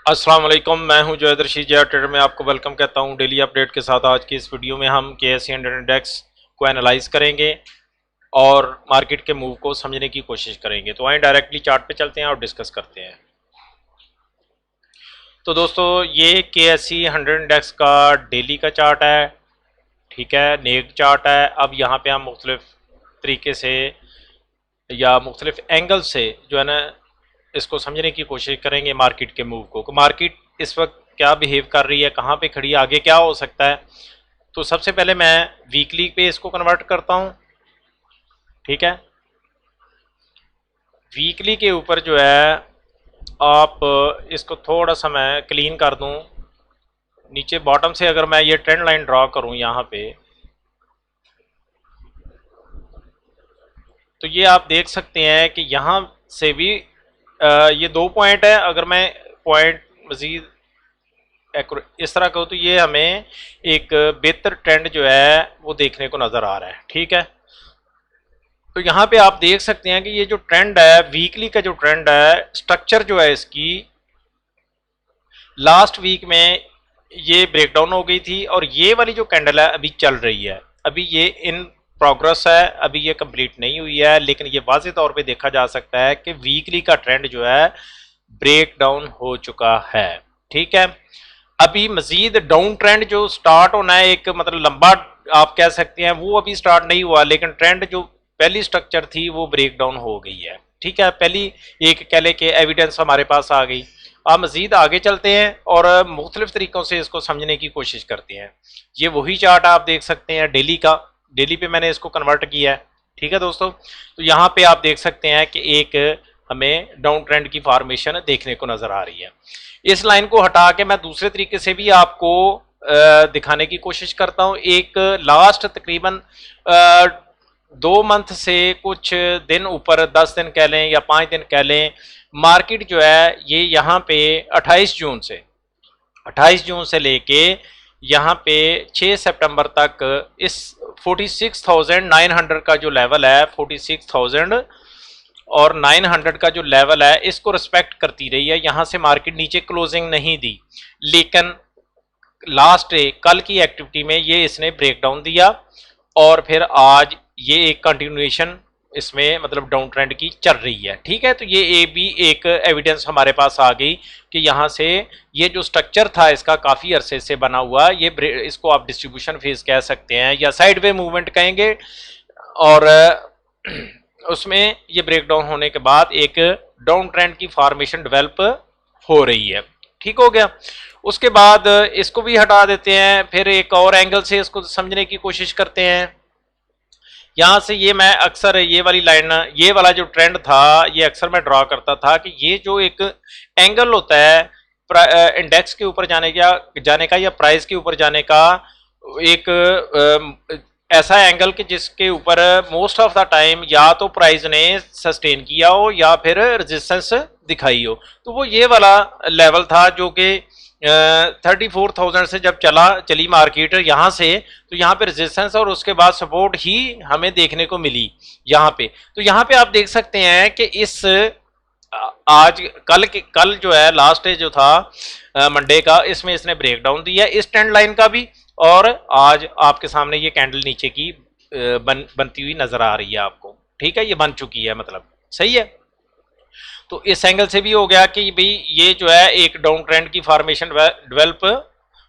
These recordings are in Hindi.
अस्सलाम वालेकुम, मैं हूं जुनैद रशीद ट्रेडर में आपको वेलकम कहता हूं डेली अपडेट के साथ। आज की इस वीडियो में हम KSE 100 इंडेक्स को एनालाइज करेंगे और मार्केट के मूव को समझने की कोशिश करेंगे। तो आइए डायरेक्टली चार्ट पे चलते हैं और डिस्कस करते हैं। तो दोस्तों, ये KSE 100 इंडेक्स का डेली का चार्ट है, ठीक है, नेक चार्ट है। अब यहाँ पे हम मुख्तलिफ तरीके से या मुख्तलिफ एंगल से जो है ना इसको समझने की कोशिश करेंगे मार्केट के मूव को। मार्केट इस वक्त क्या बिहेव कर रही है, कहाँ पे खड़ी है, आगे क्या हो सकता है। तो सबसे पहले मैं वीकली पे इसको कन्वर्ट करता हूँ, ठीक है। वीकली के ऊपर जो है आप इसको थोड़ा सा मैं क्लीन कर दूँ। नीचे बॉटम से अगर मैं ये ट्रेंड लाइन ड्रॉ करूँ यहाँ पे, तो ये आप देख सकते हैं कि यहाँ से भी ये 2 पॉइंट है। अगर मैं पॉइंट मजीद इस तरह कहूँ तो ये हमें एक बेहतर ट्रेंड जो है वो देखने को नज़र आ रहा है, ठीक है। तो यहाँ पे आप देख सकते हैं कि ये जो ट्रेंड है, वीकली का जो ट्रेंड है, स्ट्रक्चर जो है इसकी लास्ट वीक में ये ब्रेकडाउन हो गई थी और ये वाली जो कैंडल है अभी चल रही है। अभी ये इन प्रोग्रेस है, अभी ये कंप्लीट नहीं हुई है, लेकिन ये वाज़ेह तौर पे देखा जा सकता है कि वीकली का ट्रेंड जो है ब्रेक डाउन हो चुका है, ठीक है। अभी मजीद डाउन ट्रेंड जो स्टार्ट होना है, एक मतलब लंबा आप कह सकते हैं, वो अभी स्टार्ट नहीं हुआ, लेकिन ट्रेंड जो पहली स्ट्रक्चर थी वो ब्रेक डाउन हो गई है, ठीक है। पहली एक कह ले के एविडेंस हमारे पास आ गई। आप मजीद आगे चलते हैं और मुख्तलिफ तरीक़ों से इसको समझने की कोशिश करते हैं। ये वही चार्ट आप देख सकते हैं डेली का, डेली पे मैंने इसको कन्वर्ट किया है, ठीक है दोस्तों। तो यहाँ पे आप देख सकते हैं कि एक हमें डाउन ट्रेंड की फॉर्मेशन देखने को नज़र आ रही है। इस लाइन को हटा के मैं दूसरे तरीके से भी आपको दिखाने की कोशिश करता हूँ। एक लास्ट तकरीबन 2 मंथ से कुछ दिन ऊपर, 10 दिन कह लें या 5 दिन कह लें, मार्केट जो है ये यहाँ पे 28 जून से लेके यहाँ पे 6 सितंबर तक इस 46,900 का जो लेवल है, 46,000 और 900 का जो लेवल है, इसको रिस्पेक्ट करती रही है। यहाँ से मार्केट नीचे क्लोजिंग नहीं दी, लेकिन लास्ट डे कल की एक्टिविटी में ये इसने ब्रेकडाउन दिया और फिर आज ये एक कंटिन्यूएशन इसमें मतलब डाउन ट्रेंड की चल रही है, ठीक है। तो ये भी एक एविडेंस हमारे पास आ गई कि यहाँ से ये जो स्ट्रक्चर था इसका काफ़ी अरसे से बना हुआ, ये इसको आप डिस्ट्रीब्यूशन फेज कह सकते हैं या साइडवे मूवमेंट कहेंगे, और उसमें ये ब्रेकडाउन होने के बाद एक डाउन ट्रेंड की फॉर्मेशन डेवलप हो रही है, ठीक हो गया। उसके बाद इसको भी हटा देते हैं, फिर एक और एंगल से इसको समझने की कोशिश करते हैं। यहाँ से ये मैं अक्सर ये वाली लाइन, ये वाला जो ट्रेंड था, ये अक्सर मैं ड्रॉ करता था कि ये जो एक एंगल होता है इंडेक्स के ऊपर जाने का या प्राइस के ऊपर जाने का, एक ऐसा एंगल कि जिसके ऊपर मोस्ट ऑफ द टाइम या तो प्राइस ने सस्टेन किया हो या फिर रेजिस्टेंस दिखाई हो। तो वो ये वाला लेवल था जो कि 34,000 से जब चली मार्केट यहाँ से, तो यहाँ पे रेजिस्टेंस और उसके बाद सपोर्ट ही हमें देखने को मिली यहाँ पे। तो यहाँ पे आप देख सकते हैं कि इस आज कल जो है लास्ट डे जो था मंडे का, इसमें इसने ब्रेकडाउन दिया इस ट्रेंड लाइन का भी, और आज आपके सामने ये कैंडल नीचे की बनती हुई नजर आ रही है आपको, ठीक है। ये बन चुकी है, मतलब सही है। तो इस एंगल से भी हो गया कि भाई ये जो है एक डाउन ट्रेंड की फॉर्मेशन डेवलप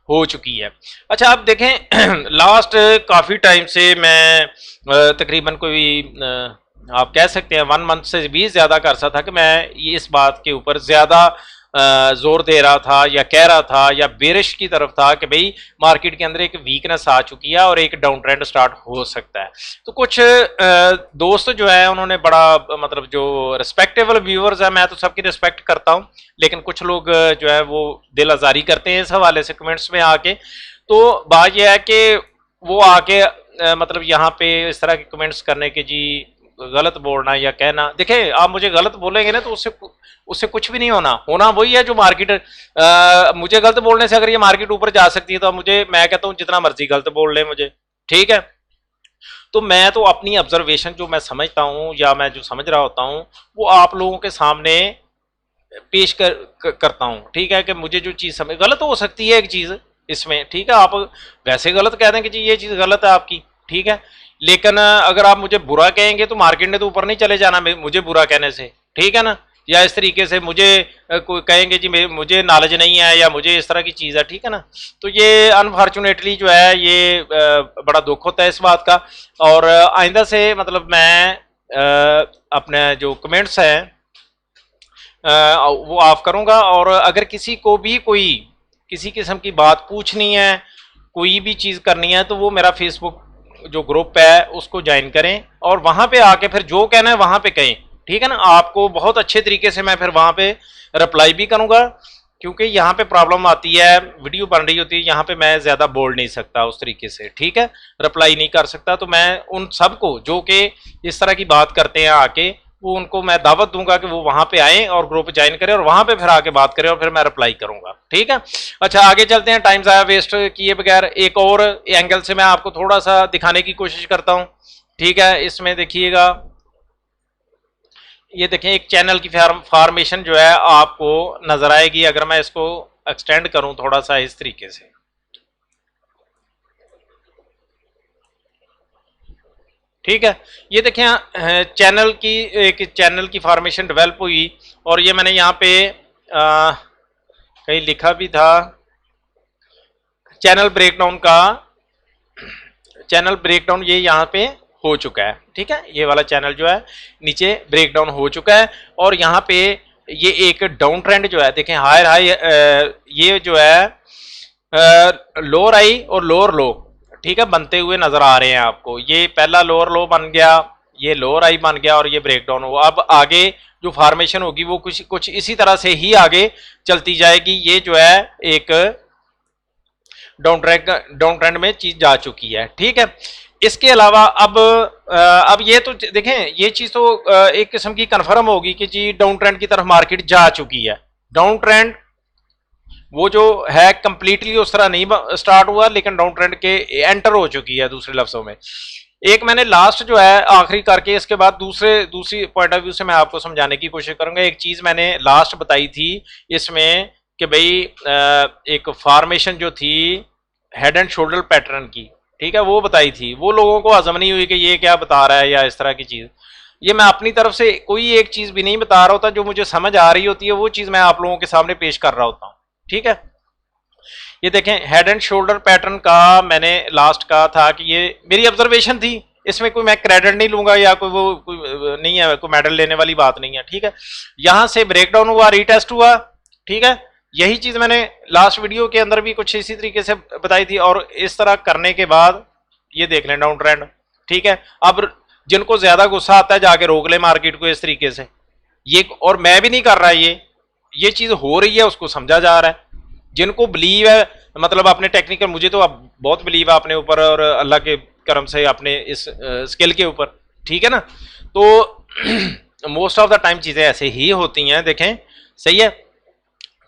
हो चुकी है। अच्छा, आप देखें लास्ट काफ़ी टाइम से मैं तकरीबन कोई आप कह सकते हैं 1 मंथ से भी ज़्यादा का अरसा था कि मैं इस बात के ऊपर ज़्यादा जोर दे रहा था या कह रहा था या बेरिश की तरफ था कि भाई मार्केट के अंदर एक वीकनेस आ चुकी है और एक डाउन ट्रेंड स्टार्ट हो सकता है। तो कुछ दोस्त जो है उन्होंने बड़ा मतलब जो रिस्पेक्टेबल व्यूअर्स है, मैं तो सबकी रिस्पेक्ट करता हूँ, लेकिन कुछ लोग जो है वो दिल आज़ारी करते हैं इस हवाले से कमेंट्स में आके। तो बात यह है कि वो आके मतलब यहाँ पे इस तरह के कमेंट्स करने के जी गलत बोलना या कहना, देखें आप मुझे गलत बोलेंगे ना तो उससे कुछ भी नहीं होना वही है जो मार्केट मुझे गलत बोलने से, अगर ये मार्केट ऊपर जा सकती है तो मैं कहता हूं जितना मर्जी गलत बोल ले मुझे, ठीक है। तो मैं तो अपनी ऑब्जर्वेशन जो मैं समझता हूं या मैं जो समझ रहा होता हूं वो आप लोगों के सामने पेश करता हूँ, ठीक है, कि मुझे जो चीज़ समझ, गलत हो सकती है एक चीज़ इसमें, ठीक है, आप वैसे गलत कह दें कि जी ये चीज़ गलत है आपकी, ठीक है, लेकिन अगर आप मुझे बुरा कहेंगे तो मार्केट ने तो ऊपर नहीं चले जाना मुझे बुरा कहने से, ठीक है ना, या इस तरीके से मुझे कोई कहेंगे जी मुझे नॉलेज नहीं है या मुझे इस तरह की चीज़ है, ठीक है ना, तो ये अनफॉर्चुनेटली जो है ये बड़ा दुख होता है इस बात का। और आइंदा से मतलब मैं अपने जो कमेंट्स हैं वो ऑफ करूंगा, और अगर किसी को भी कोई किसी किस्म की बात पूछनी है, कोई भी चीज़ करनी है, तो वो मेरा फेसबुक जो ग्रुप है उसको ज्वाइन करें और वहाँ पे आके फिर जो कहना है वहाँ पे कहें, ठीक है ना, आपको बहुत अच्छे तरीके से मैं फिर वहाँ पे रिप्लाई भी करूँगा, क्योंकि यहाँ पे प्रॉब्लम आती है, वीडियो बन रही होती है, यहाँ पे मैं ज़्यादा बोल नहीं सकता उस तरीके से, ठीक है, रिप्लाई नहीं कर सकता, तो मैं उन सबको जो कि इस तरह की बात करते हैं आके, वो उनको मैं दावत दूंगा कि वो वहां पे आए और ग्रुप ज्वाइन करें और वहां पे फिर आके बात करें और फिर मैं रिप्लाई करूंगा, ठीक है। अच्छा आगे चलते हैं, टाइम ज़ाया वेस्ट किए बगैर एक और एंगल से मैं आपको थोड़ा सा दिखाने की कोशिश करता हूं, ठीक है। इसमें देखिएगा, ये देखें एक चैनल की फॉर्मेशन जो है आपको नजर आएगी, अगर मैं इसको एक्सटेंड करूं थोड़ा सा इस तरीके से, ठीक है, ये देखें चैनल की एक चैनल की फॉर्मेशन डेवलप हुई, और ये मैंने यहाँ पे कहीं लिखा भी था, चैनल ब्रेकडाउन का चैनल ब्रेकडाउन ये यहाँ पे हो चुका है, ठीक है, ये वाला चैनल जो है नीचे ब्रेकडाउन हो चुका है, और यहाँ पे ये एक डाउन ट्रेंड जो है देखें, हायर हाई ये जो है लोअर हाई और लोअर लो, ठीक है, बनते हुए नजर आ रहे हैं आपको, ये पहला लोअर लो बन गया, ये लोअर हाई बन गया, और ये ब्रेकडाउन हुआ। अब आगे जो फॉर्मेशन होगी वो कुछ इसी तरह से ही आगे चलती जाएगी, ये जो है एक डाउन ट्रेंड में चीज जा चुकी है, ठीक है। इसके अलावा अब ये तो देखें, ये चीज तो एक किस्म की कंफर्म होगी कि जी डाउन ट्रेंड की तरफ मार्केट जा चुकी है, डाउन ट्रेंड वो जो है कंप्लीटली उस तरह नहीं स्टार्ट हुआ, लेकिन डाउन ट्रेंड के एंटर हो चुकी है, दूसरे लफ्जों में। एक मैंने लास्ट जो है आखिरी करके इसके बाद दूसरी पॉइंट ऑफ व्यू से मैं आपको समझाने की कोशिश करूंगा। एक चीज मैंने लास्ट बताई थी इसमें कि भाई एक फॉर्मेशन जो थी हेड एंड शोल्डर पैटर्न की, ठीक है, वो बताई थी, वो लोगों को हजम नहीं हुई कि ये क्या बता रहा है या इस तरह की चीज। ये मैं अपनी तरफ से कोई एक चीज भी नहीं बता रहा होता, जो मुझे समझ आ रही होती है वो चीज मैं आप लोगों के सामने पेश कर रहा होता हूँ, ठीक है। ये देखें हेड एंड शोल्डर पैटर्न का मैंने लास्ट कहा था कि ये मेरी ऑब्जर्वेशन थी, इसमें कोई मैं क्रेडिट नहीं लूंगा या कोई नहीं है, कोई मेडल लेने वाली बात नहीं है, ठीक है। यहां से ब्रेकडाउन हुआ, रीटेस्ट हुआ, ठीक है, यही चीज मैंने लास्ट वीडियो के अंदर भी कुछ इसी तरीके से बताई थी, और इस तरह करने के बाद ये देख लें डाउन ट्रेंड, ठीक है। अब जिनको ज्यादा गुस्सा आता है जाके रोक ले मार्केट को इस तरीके से, ये और मैं भी नहीं कर रहा, ये चीज हो रही है, उसको समझा जा रहा है। जिनको बिलीव है, मतलब अपने टेक्निकल, मुझे तो अब बहुत बिलीव है अपने ऊपर और अल्लाह के करम से अपने इस स्किल के ऊपर, ठीक है ना, तो मोस्ट ऑफ द टाइम चीजें ऐसे ही होती हैं, देखें सही है।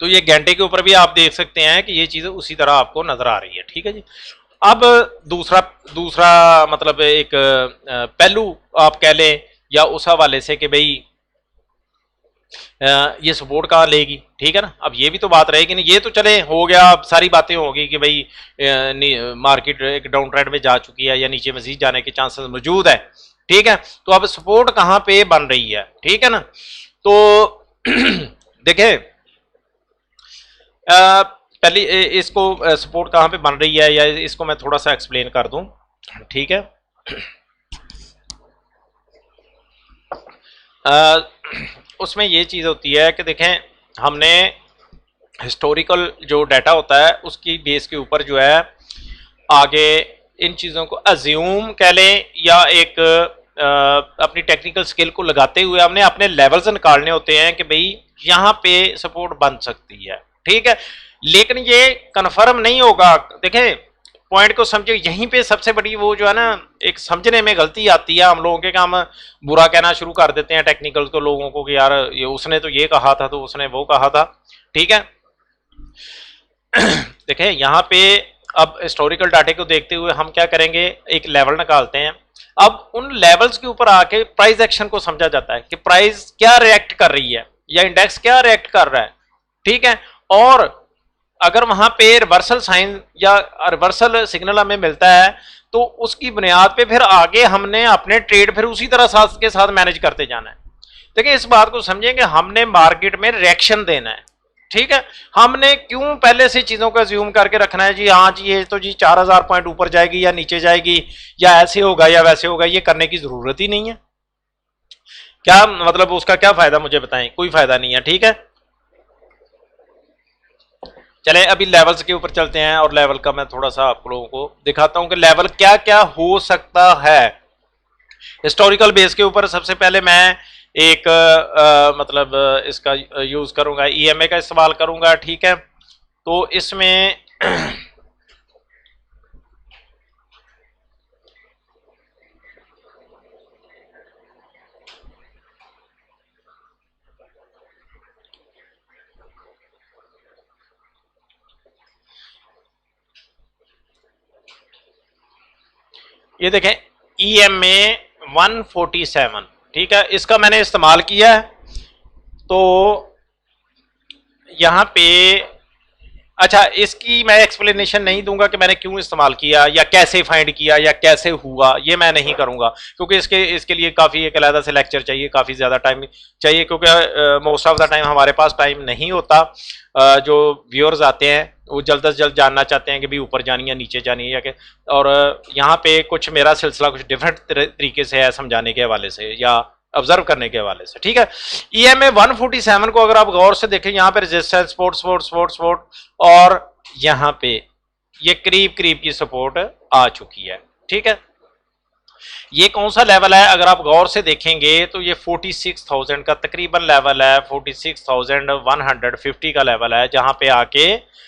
तो ये घंटे के ऊपर भी आप देख सकते हैं कि ये चीज उसी तरह आपको नजर आ रही है, ठीक है जी। अब दूसरा मतलब एक पहलू आप कह लें या उस हवाले से कि भाई ये सपोर्ट कहाँ लेगी, ठीक है ना। अब ये भी तो बात रहेगी नहीं, ये तो चले हो गया, अब सारी बातें होगी कि भाई मार्केट एक डाउन ट्रेंड में जा चुकी है या नीचे मजीद जाने के चांसेस मौजूद है, ठीक है। तो अब सपोर्ट कहाँ पे बन रही है, ठीक है ना। तो देखें पहले इसको सपोर्ट कहाँ पे बन रही है, या इसको मैं थोड़ा सा एक्सप्लेन कर दूं, ठीक है। उसमें ये चीज़ होती है कि देखें हमने हिस्टोरिकल जो डाटा होता है उसकी बेस के ऊपर जो है आगे इन चीज़ों को अज्यूम कह लें या एक अपनी टेक्निकल स्किल को लगाते हुए हमने अपने लेवल्स निकालने होते हैं कि भाई यहाँ पे सपोर्ट बन सकती है, ठीक है। लेकिन ये कन्फर्म नहीं होगा, देखें पॉइंट को समझे, यहीं पे सबसे बड़ी वो जो है ना एक समझने में गलती आती है हम लोगों के, काम बुरा कहना शुरू कर देते हैं टेक्निकल को लोगों को कि यार ये उसने तो ये कहा था तो उसने वो कहा था, ठीक है। देखें यहाँ पे अब हिस्टोरिकल डाटे को देखते हुए हम क्या करेंगे, एक लेवल निकालते हैं। अब उन लेवल्स के ऊपर आके प्राइस एक्शन को समझा जाता है कि प्राइस क्या रिएक्ट कर रही है, या इंडेक्स क्या रिएक्ट कर रहा है, ठीक है। और अगर वहां पे रिवर्सल साइन या रिवर्सल सिग्नल हमें मिलता है तो उसकी बुनियाद पे फिर आगे हमने अपने ट्रेड फिर उसी तरह साथ के साथ मैनेज करते जाना है। देखिए इस बात को समझेंगे, हमने मार्केट में रिएक्शन देना है, ठीक है। हमने क्यों पहले से चीजों को अज्यूम करके रखना है जी हाँ जी ये तो जी 4000 पॉइंट ऊपर जाएगी या नीचे जाएगी या ऐसे होगा या वैसे होगा, ये करने की जरूरत ही नहीं है। क्या मतलब उसका क्या फायदा मुझे बताएं, कोई फायदा नहीं है, ठीक है। चले अभी लेवल्स के ऊपर चलते हैं और लेवल का मैं थोड़ा सा आप लोगों को दिखाता हूं कि लेवल क्या क्या हो सकता है हिस्टोरिकल बेस के ऊपर। सबसे पहले मैं एक मतलब इसका यूज करूंगा, ईएमए का इस्तेमाल करूंगा, ठीक है। तो इसमें ये देखें ईएमए 147, ठीक है, इसका मैंने इस्तेमाल किया है। तो यहां पे अच्छा इसकी मैं एक्सप्लेनेशन नहीं दूंगा कि मैंने क्यों इस्तेमाल किया या कैसे फाइंड किया या कैसे हुआ, ये मैं नहीं करूंगा क्योंकि इसके लिए काफ़ी एक अलग से लेक्चर चाहिए, काफ़ी ज़्यादा टाइम चाहिए क्योंकि मोस्ट ऑफ द टाइम हमारे पास टाइम नहीं होता। जो व्यूअर्स आते हैं वो जल्द से जल्द जानना चाहते हैं कि भाई ऊपर जानी है नीचे जानी है या कि, और यहाँ पे कुछ मेरा सिलसिला कुछ डिफरेंट तरीके से है समझाने के हवाले से या ऑब्जर्व करने के हवाले से, ठीक है। ईएमए 147 को अगर आप गौर से देखें, यहाँ पे रेजिस्टेंस सपोर्ट और यहाँ पे ये करीब करीब की सपोर्ट आ चुकी है, ठीक है। ये कौन सा लेवल है अगर आप गौर से देखेंगे तो ये 46,000 का तकरीबन लेवल है, 46,150 का लेवल है, जहां पे आके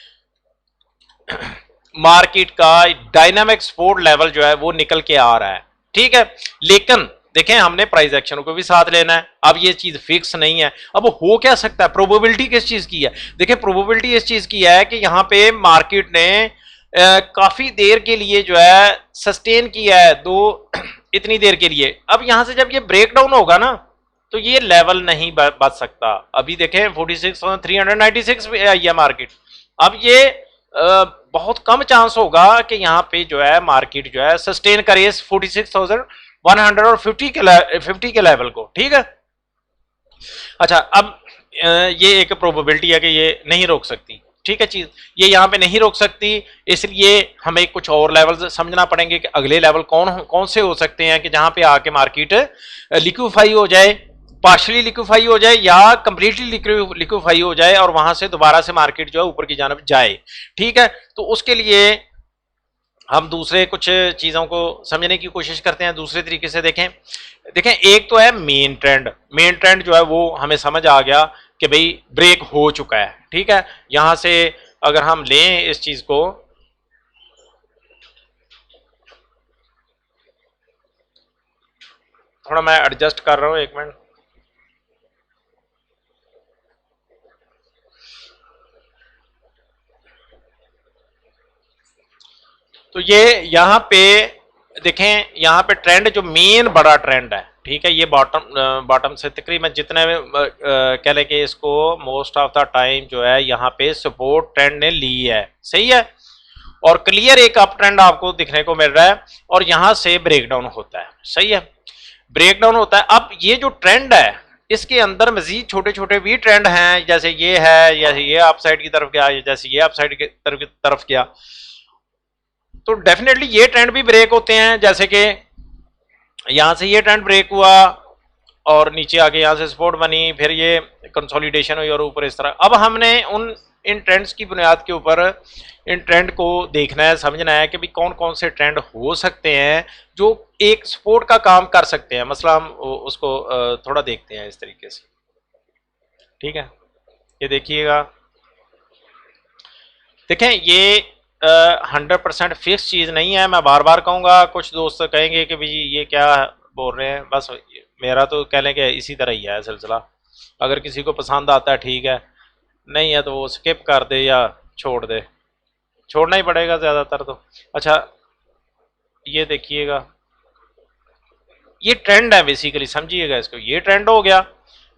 मार्केट का डायनामिक सपोर्ट लेवल जो है वो निकल के आ रहा है, ठीक है। लेकिन देखें हमने प्राइस एक्शन को भी साथ लेना है, अब ये चीज फिक्स नहीं है। अब हो क्या सकता है, प्रोबेबिलिटी किस चीज की है, देखिए प्रोबेबिलिटी इस चीज की है कि यहाँ पे मार्केट ने काफी देर के लिए जो है सस्टेन किया है दो इतनी देर के लिए। अब यहां से जब ये ब्रेक डाउन होगा ना तो ये लेवल नहीं बच सकता। अभी देखें 46,396 पे आई है मार्केट। अब ये बहुत कम चांस होगा कि यहाँ पे जो है मार्केट जो है सस्टेन करे इस 46,150 के लेवल को, ठीक है। अच्छा अब ये एक प्रोबेबिलिटी है कि ये नहीं रोक सकती, ठीक है चीज, ये यहाँ पे नहीं रोक सकती, इसलिए हमें कुछ और लेवल समझना पड़ेंगे कि अगले लेवल कौन से हो सकते हैं कि जहां पे आके मार्केट लिक्विफाई हो जाए, पार्शली लिक्विफाई हो जाए या कंप्लीटली लिक्विफाई हो जाए और वहां से दोबारा से मार्केट जो है ऊपर की जानब जाए, ठीक है। तो उसके लिए हम दूसरे कुछ चीजों को समझने की कोशिश करते हैं, दूसरे तरीके से देखें। एक तो है मेन ट्रेंड जो है वो हमें समझ आ गया कि भाई ब्रेक हो चुका है, ठीक है। यहां से अगर हम लें इस चीज को, थोड़ा मैं एडजस्ट कर रहा हूं, एक मिनट। तो ये यहां पे देखें, यहां पे ट्रेंड जो मेन बड़ा ट्रेंड है, ठीक है, ये बॉटम से तकरीबन जितने कह लें कि इसको मोस्ट ऑफ द टाइम जो है यहाँ पे सपोर्ट ट्रेंड ने ली है, सही है। और क्लियर एक अप ट्रेंड आपको दिखने को मिल रहा है और यहां से ब्रेकडाउन होता है, सही है, ब्रेकडाउन होता है। अब ये जो ट्रेंड है इसके अंदर मजीद छोटे छोटे भी ट्रेंड हैं, जैसे ये है, जैसे ये अपसाइड की तरफ गया, जैसे ये अपसाइड की तरफ गया, तो डेफिनेटली ये ट्रेंड भी ब्रेक होते हैं। जैसे कि यहां से ये ट्रेंड ब्रेक हुआ और नीचे आके यहां से सपोर्ट बनी, फिर ये कंसोलिडेशन हुई और ऊपर इस तरह। अब हमने इन ट्रेंड्स की बुनियाद के ऊपर इन ट्रेंड को देखना है, समझना है कि भी कौन कौन से ट्रेंड हो सकते हैं जो एक सपोर्ट का काम कर सकते हैं। मसला हम उसको थोड़ा देखते हैं इस तरीके से, ठीक है। ये देखिएगा, देखें ये 100% फिक्स चीज़ नहीं है, मैं बार बार कहूँगा। कुछ दोस्त कहेंगे कि भाई ये क्या बोल रहे हैं, बस मेरा तो कह लें कि इसी तरह ही है सिलसिला। अगर किसी को पसंद आता है ठीक है, नहीं है तो वो स्किप कर दे या छोड़ दे, छोड़ना ही पड़ेगा ज़्यादातर तो। अच्छा ये देखिएगा, ये ट्रेंड है बेसिकली, समझिएगा इसको, ये ट्रेंड हो गया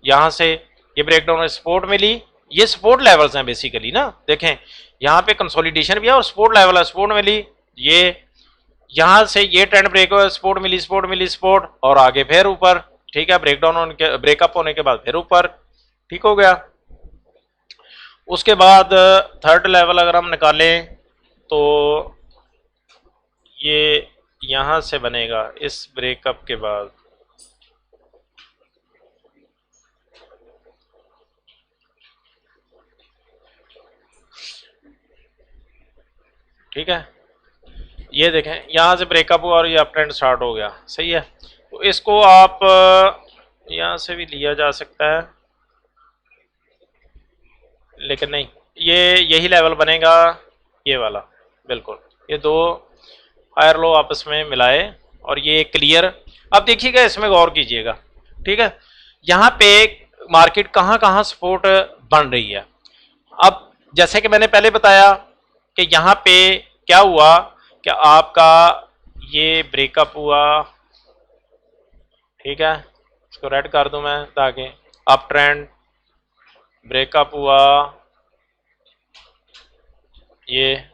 यहाँ से ये ब्रेकडाउन में सपोर्ट मिली, ये सपोर्ट लेवल्स हैं बेसिकली ना, देखें यहाँ पे कंसोलिडेशन भी है और सपोर्ट लेवल है, सपोर्ट मिली, ये यहां से ये ट्रेंड ब्रेक हुआ, सपोर्ट मिली सपोर्ट मिली सपोर्ट, और आगे फिर ऊपर, ठीक है, ब्रेकडाउन होने के ब्रेकअप होने के बाद फिर ऊपर, ठीक हो गया। उसके बाद थर्ड लेवल अगर हम निकालें तो ये यहां से बनेगा इस ब्रेकअप के बाद, ठीक है, ये देखें यहां से ब्रेकअप हुआ और ये अप ट्रेंड स्टार्ट हो गया, सही है। तो इसको आप यहां से भी लिया जा सकता है, लेकिन नहीं, ये यही लेवल बनेगा, ये वाला, बिल्कुल, ये दो हायर लो आपस में मिलाए और ये क्लियर। अब देखिएगा, इसमें गौर कीजिएगा, ठीक है, यहाँ पे मार्केट कहाँ कहाँ सपोर्ट बन रही है। अब जैसे कि मैंने पहले बताया कि यहाँ पे क्या हुआ कि आपका ये ब्रेकअप हुआ, ठीक है, इसको रेड कर दूं मैं ताकि अप ट्रेंड ब्रेकअप हुआ, ये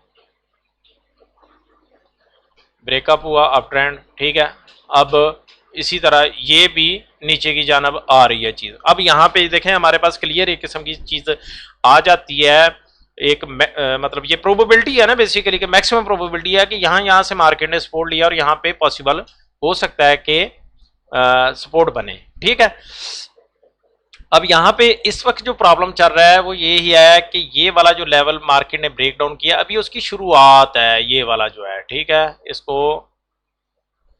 ब्रेकअप हुआ अप ट्रेंड, ठीक है। अब इसी तरह ये भी नीचे की जानब आ रही है चीज़। अब यहाँ पे देखें हमारे पास क्लियर एक किस्म की चीज़ आ जाती है, एक मतलब ये प्रोबेबिलिटी है ना बेसिकली, कि मैक्सिमम प्रोबेबिलिटी है कि यहाँ से मार्केट ने सपोर्ट लिया और यहाँ पे पॉसिबल हो सकता है कि सपोर्ट बने, ठीक है। अब यहाँ पे इस वक्त जो प्रॉब्लम चल रहा है वो ये ही है कि ये वाला जो लेवल मार्केट ने ब्रेक डाउन किया, अभी उसकी शुरुआत है, ये वाला जो है, ठीक है, इसको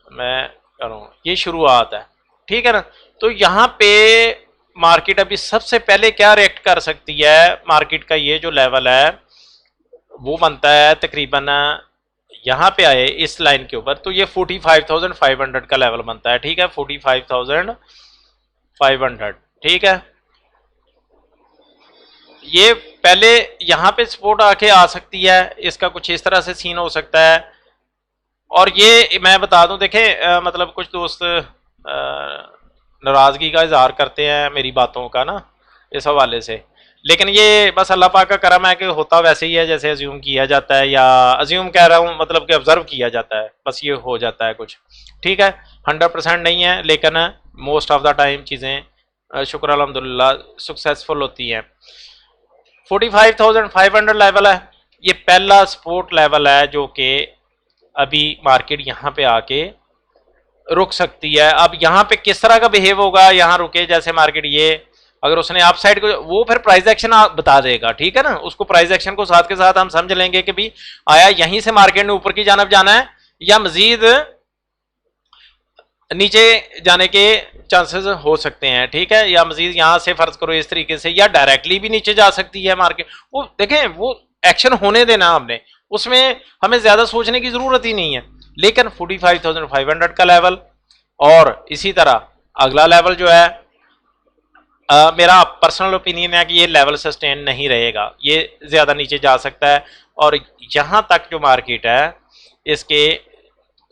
मैं करूँ, ये शुरुआत है, ठीक है ना। तो यहाँ पे मार्केट अभी सबसे पहले क्या रिएक्ट कर सकती है, मार्केट का ये जो लेवल है वो बनता है तकरीबन यहाँ पे आए इस लाइन के ऊपर, तो ये 45,500 का लेवल बनता है, ठीक है, 45,500, ठीक है। ये पहले यहाँ पे सपोर्ट आके आ सकती है, इसका कुछ इस तरह से सीन हो सकता है। और ये मैं बता दूं, देखें मतलब कुछ दोस्त नाराजगी का इजहार करते हैं मेरी बातों का ना इस हवाले से, लेकिन ये बस अल्लाह पाक का करम है कि होता वैसे ही है जैसे अज्यूम किया जाता है, या अज्यूम कह रहा हूँ मतलब कि ऑब्जर्व किया जाता है, बस ये हो जाता है कुछ, ठीक है। 100% नहीं है, लेकिन मोस्ट ऑफ द टाइम चीज़ें शुक्र अल्हम्दुलिल्लाह सक्सेसफुल होती हैं। 45,500 लेवल है, ये पहला सपोर्ट लेवल है जो कि अभी मार्केट यहाँ पे आके रुक सकती है। अब यहाँ पे किस तरह का बिहेव होगा, यहाँ रुके जैसे मार्केट, ये अगर उसने अप साइड को, वो फिर प्राइस एक्शन बता देगा, ठीक है ना, उसको प्राइस एक्शन को साथ के साथ हम समझ लेंगे कि भी आया यहीं से मार्केट ने ऊपर की जानब जाना है या मजीद नीचे जाने के चांसेस हो सकते हैं, ठीक है, या मजीद यहाँ से फर्ज करो इस तरीके से, या डायरेक्टली भी नीचे जा सकती है मार्केट। वो देखें, वो एक्शन होने देना हमने, उसमें हमें ज्यादा सोचने की जरूरत ही नहीं है। लेकिन 45,500 का लेवल और इसी तरह अगला लेवल जो है, मेरा पर्सनल ओपिनियन है कि ये लेवल सस्टेन नहीं रहेगा, ये ज्यादा नीचे जा सकता है, और यहाँ तक जो मार्केट है इसके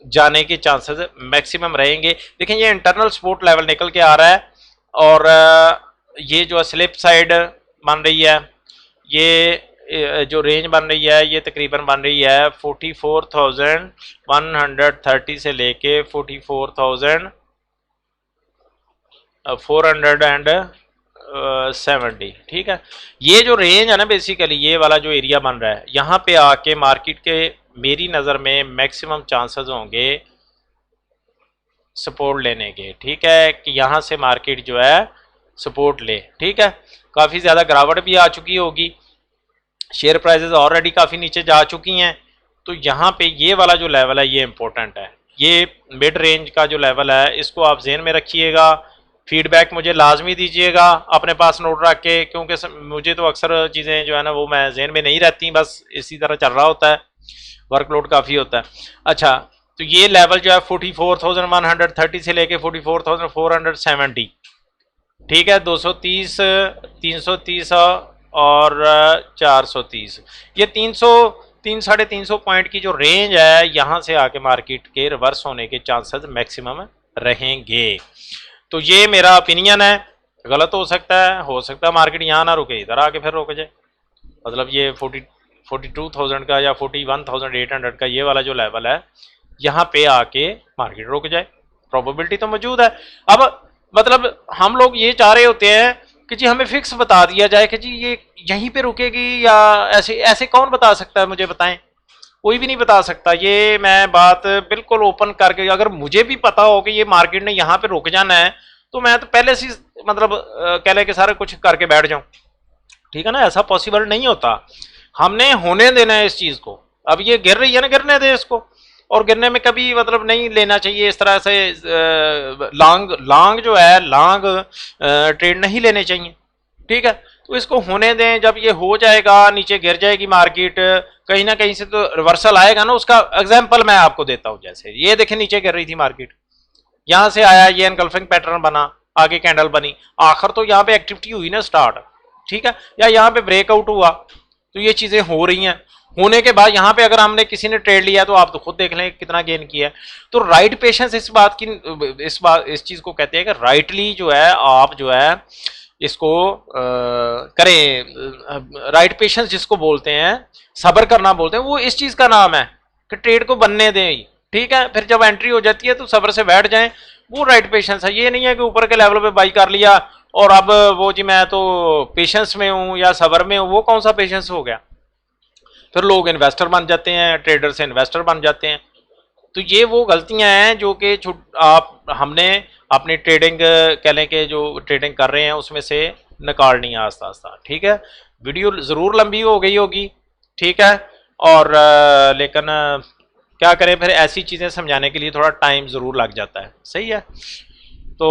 जाने के चांसेस मैक्सिमम रहेंगे। देखें ये इंटरनल सपोर्ट लेवल निकल के आ रहा है, और ये जो स्लिप साइड बन रही है, ये जो रेंज बन रही है ये तकरीबन बन रही है 44,130 से लेके 44,470, ठीक है। ये जो रेंज है ना बेसिकली, ये वाला जो एरिया बन रहा है, यहाँ पे आके मार्केट के मेरी नज़र में मैक्सिमम चांसेस होंगे सपोर्ट लेने के, ठीक है, कि यहाँ से मार्केट जो है सपोर्ट ले, ठीक है। काफ़ी ज़्यादा गिरावट भी आ चुकी होगी, शेयर प्राइसेस ऑलरेडी काफ़ी नीचे जा चुकी हैं, तो यहाँ पे ये वाला जो लेवल है ये इंपॉर्टेंट है, ये मिड रेंज का जो लेवल है इसको आप जहन में रखिएगा। फीडबैक मुझे लाजमी दीजिएगा अपने पास नोट रख के, क्योंकि मुझे तो अक्सर चीज़ें जो है ना वो मैं जहन में नहीं रहती, बस इसी तरह चल रहा होता है, वर्कलोड काफ़ी होता है। अच्छा, तो ये लेवल जो है 44,130 से लेके 44,470, ठीक है, 230, 330 और 430, ये 300-350 पॉइंट की जो रेंज है, यहाँ से आके मार्केट के रिवर्स होने के चांसेस मैक्सिमम रहेंगे। तो ये मेरा ओपिनियन है। गलत हो सकता है मार्केट यहाँ ना रुके, इधर आके फिर रुक जाए। मतलब ये 42,000 का या 41,800 का ये वाला जो लेवल है, यहाँ पे आके मार्केट रुक जाए, प्रोबेबिलिटी तो मौजूद है। अब मतलब हम लोग ये चाह रहे होते हैं कि जी हमें फिक्स बता दिया जाए कि जी ये यहीं पे रुकेगी, या ऐसे ऐसे कौन बता सकता है, मुझे बताएं। कोई भी नहीं बता सकता। ये मैं बात बिल्कुल ओपन करके, अगर मुझे भी पता हो कि ये मार्केट ने यहाँ पे रुक जाना है, तो मैं तो पहले से मतलब कह ले के सारा कुछ करके बैठ जाऊं, ठीक है ना। ऐसा पॉसिबल नहीं होता, हमने होने देना है इस चीज को। अब ये गिर रही है ना, गिरने दे इसको, और गिरने में कभी मतलब नहीं लेना चाहिए इस तरह से लॉन्ग जो है, लॉन्ग ट्रेड नहीं लेने चाहिए, ठीक है। तो इसको होने दें, जब ये हो जाएगा, नीचे गिर जाएगी मार्केट, कहीं ना कहीं से तो रिवर्सल आएगा ना। उसका एग्जांपल मैं आपको देता हूं, जैसे ये देखें नीचे गिर रही थी मार्केट, यहां से आया, ये एनगल्फिंग पैटर्न बना, आगे कैंडल बनी, आखिर तो यहाँ पे एक्टिविटी हुई ना स्टार्ट, ठीक है, या यहाँ पे ब्रेकआउट हुआ, तो ये चीजें हो रही हैं। होने के बाद यहाँ पे अगर हमने किसी ने ट्रेड लिया तो आप तो खुद देख लें कितना गेन किया है। तो राइट पेशेंस इस चीज को कहते हैं कि राइटली जो है आप जो है इसको करें। राइट पेशेंस जिसको बोलते हैं, सब्र करना बोलते हैं, वो इस चीज का नाम है कि ट्रेड को बनने दें, ठीक है। फिर जब एंट्री हो जाती है तो सब्र से बैठ जाएं, वो राइट पेशेंस है। ये नहीं है कि ऊपर के लेवल पे बाई कर लिया और अब वो जी मैं तो पेशेंस में हूं या सब्र में हूं, वो कौन सा पेशेंस हो गया। फिर लोग इन्वेस्टर बन जाते हैं, ट्रेडर से इन्वेस्टर बन जाते हैं। तो ये वो गलतियां हैं जो कि हमने अपनी ट्रेडिंग कह लें कि जो ट्रेडिंग कर रहे हैं उसमें से निकालनी है आस्ता आस्ता, ठीक है। वीडियो ज़रूर लंबी हो गई होगी, ठीक है, और लेकिन क्या करें, फिर ऐसी चीज़ें समझाने के लिए थोड़ा टाइम ज़रूर लग जाता है, सही है। तो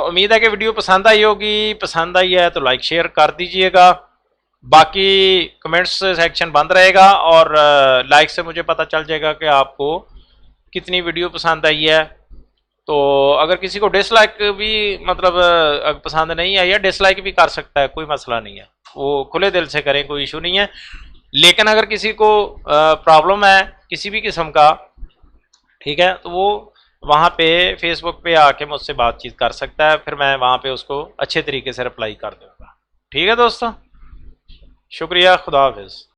उम्मीद है कि वीडियो पसंद आई होगी, पसंद आई है तो लाइक शेयर कर दीजिएगा। बाकी कमेंट्स सेक्शन बंद रहेगा, और लाइक से मुझे पता चल जाएगा कि आपको कितनी वीडियो पसंद आई है। तो अगर किसी को डिसलाइक भी मतलब पसंद नहीं आई है, डिसलाइक भी कर सकता है, कोई मसला नहीं है, वो खुले दिल से करें, कोई इशू नहीं है। लेकिन अगर किसी को प्रॉब्लम है किसी भी किस्म का, ठीक है, तो वो वहाँ पे फेसबुक पे आके मुझसे बातचीत कर सकता है, फिर मैं वहाँ पे उसको अच्छे तरीके से रिप्लाई कर दूँगा, ठीक है दोस्तों। शुक्रिया, खुदा हाफिज़।